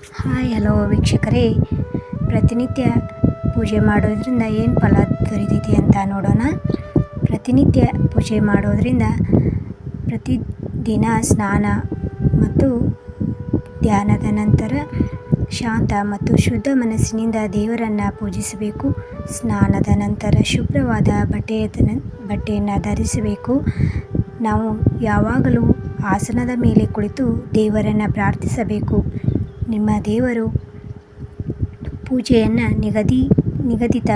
Hi hello ವೀಕ್ಷಕರೇ, ಪ್ರತಿನಿತ್ಯ ಪೂಜೆ ಮಾಡೋದ್ರಿಂದ ಏನು ಫಲ ದೊರೀತೈತಿ ಅಂತ ನೋಡೋಣ. ಪ್ರತಿನಿತ್ಯ ಪೂಜೆ ಮಾಡೋದ್ರಿಂದ ಪ್ರತಿದಿನ ಸ್ನಾನ ಮತ್ತು ಧ್ಯಾನದ ನಂತರ ಶಾಂತ ಮತ್ತು ಶುದ್ಧ ಮನಸ್ಸಿನಿಂದ ದೇವರನ್ನು ಪೂಜಿಸಬೇಕು. ಸ್ನಾನದ ನಂತರ ಶುಭ್ರವಾದ ಬಟ್ಟೆಯನ್ನು ಧರಿಸಬೇಕು. ನಾವು ಯಾವಾಗಲೂ ಆಸನದ ಮೇಲೆ ಕುಳಿತು ದೇವರನ್ನು ಪ್ರಾರ್ಥಿಸಬೇಕು. ನಿಮ್ಮ ದೇವರು ಪೂಜೆಯನ್ನು ನಿಗದಿತ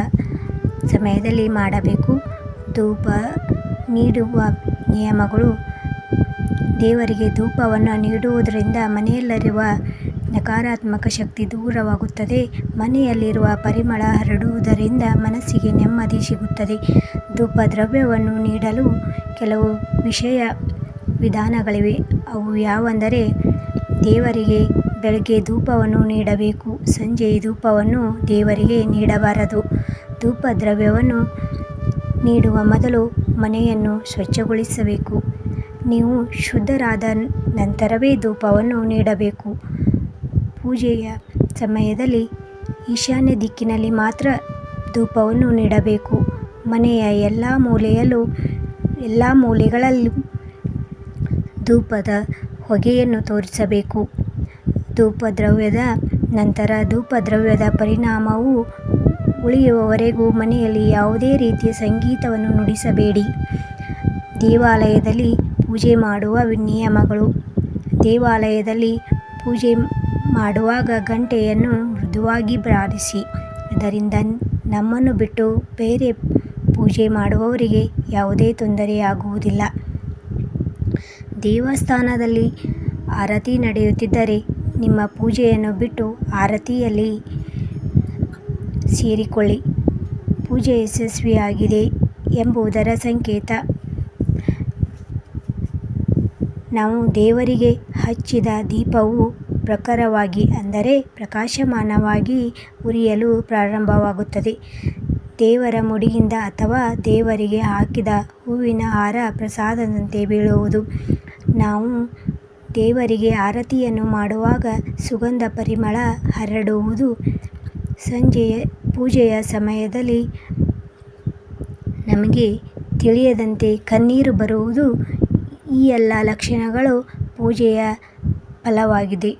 ಸಮಯದಲ್ಲಿ ಮಾಡಬೇಕು. ಧೂಪ ನೀಡುವ ನಿಯಮಗಳು: ದೇವರಿಗೆ ಧೂಪವನ್ನು ನೀಡುವುದರಿಂದ ಮನೆಯಲ್ಲಿರುವ ನಕಾರಾತ್ಮಕ ಶಕ್ತಿ ದೂರವಾಗುತ್ತದೆ. ಮನೆಯಲ್ಲಿರುವ ಪರಿಮಳ ಹರಡುವುದರಿಂದ ಮನಸ್ಸಿಗೆ ನೆಮ್ಮದಿ ಸಿಗುತ್ತದೆ. ಧೂಪ ದ್ರವ್ಯವನ್ನು ನೀಡಲು ಕೆಲವು ವಿಧಾನಗಳಿವೆ. ಅವು ಯಾವೆಂದರೆ, ದೇವರಿಗೆ ಬೆಳಗ್ಗೆ ಧೂಪವನ್ನು ನೀಡಬೇಕು, ಸಂಜೆ ಧೂಪವನ್ನು ದೇವರಿಗೆ ನೀಡಬಾರದು. ಧೂಪ ದ್ರವ್ಯವನ್ನು ನೀಡುವ ಮೊದಲು ಮನೆಯನ್ನು ಸ್ವಚ್ಛಗೊಳಿಸಬೇಕು. ನೀವು ಶುದ್ಧರಾದ ನಂತರವೇ ಧೂಪವನ್ನು ನೀಡಬೇಕು. ಪೂಜೆಯ ಸಮಯದಲ್ಲಿ ಈಶಾನ್ಯ ದಿಕ್ಕಿನಲ್ಲಿ ಮಾತ್ರ ಧೂಪವನ್ನು ನೀಡಬೇಕು. ಮನೆಯ ಎಲ್ಲ ಮೂಲೆಗಳಲ್ಲೂ ಧೂಪದ ಹೊಗೆಯನ್ನು ತೋರಿಸಬೇಕು. ಧೂಪದ್ರವ್ಯದ ನಂತರ ಧೂಪದ್ರವ್ಯದ ಪರಿಣಾಮವು ಉಳಿಯುವವರೆಗೂ ಮನೆಯಲ್ಲಿ ಯಾವುದೇ ರೀತಿಯ ಸಂಗೀತವನ್ನು ನುಡಿಸಬೇಡಿ. ದೇವಾಲಯದಲ್ಲಿ ಪೂಜೆ ಮಾಡುವ ನಿಯಮಗಳು: ದೇವಾಲಯದಲ್ಲಿ ಪೂಜೆ ಮಾಡುವಾಗ ಗಂಟೆಯನ್ನು ಮೃದುವಾಗಿ ಬಾರಿಸಿ. ಇದರಿಂದ ನಮ್ಮನ್ನು ಬಿಟ್ಟು ಬೇರೆ ಪೂಜೆ ಮಾಡುವವರಿಗೆ ಯಾವುದೇ ತೊಂದರೆಯಾಗುವುದಿಲ್ಲ. ದೇವಸ್ಥಾನದಲ್ಲಿ ಆರತಿ ನಡೆಯುತ್ತಿದ್ದರೆ ನಿಮ್ಮ ಪೂಜೆಯನ್ನು ಬಿಟ್ಟು ಆರತಿಯಲ್ಲಿ ಸೇರಿಕೊಳ್ಳಿ. ಪೂಜೆ ಯಶಸ್ವಿಯಾಗಿದೆ ಎಂಬುದರ ಸಂಕೇತ. ನಾವು ದೇವರಿಗೆ ಹಚ್ಚಿದ ದೀಪವು ಪ್ರಖರವಾಗಿ, ಅಂದರೆ ಪ್ರಕಾಶಮಾನವಾಗಿ ಉರಿಯಲು ಪ್ರಾರಂಭವಾಗುತ್ತದೆ. ದೇವರ ಮುಡಿಯಿಂದ ಅಥವಾ ದೇವರಿಗೆ ಹಾಕಿದ ಹೂವಿನ ಹಾರ ಪ್ರಸಾದದಂತೆ ಬೀಳುವುದು. ನಾವು ದೇವರಿಗೆ ಆರತಿಯನ್ನು ಮಾಡುವಾಗ ಸುಗಂಧ ಪರಿಮಳ ಹರಡುವುದು. ಪೂಜೆಯ ಸಮಯದಲ್ಲಿ ನಮಗೆ ತಿಳಿಯದಂತೆ ಕಣ್ಣೀರು ಬರುವುದು. ಈ ಎಲ್ಲ ಲಕ್ಷಣಗಳು ಪೂಜೆಯ ಫಲವಾಗಿದೆ.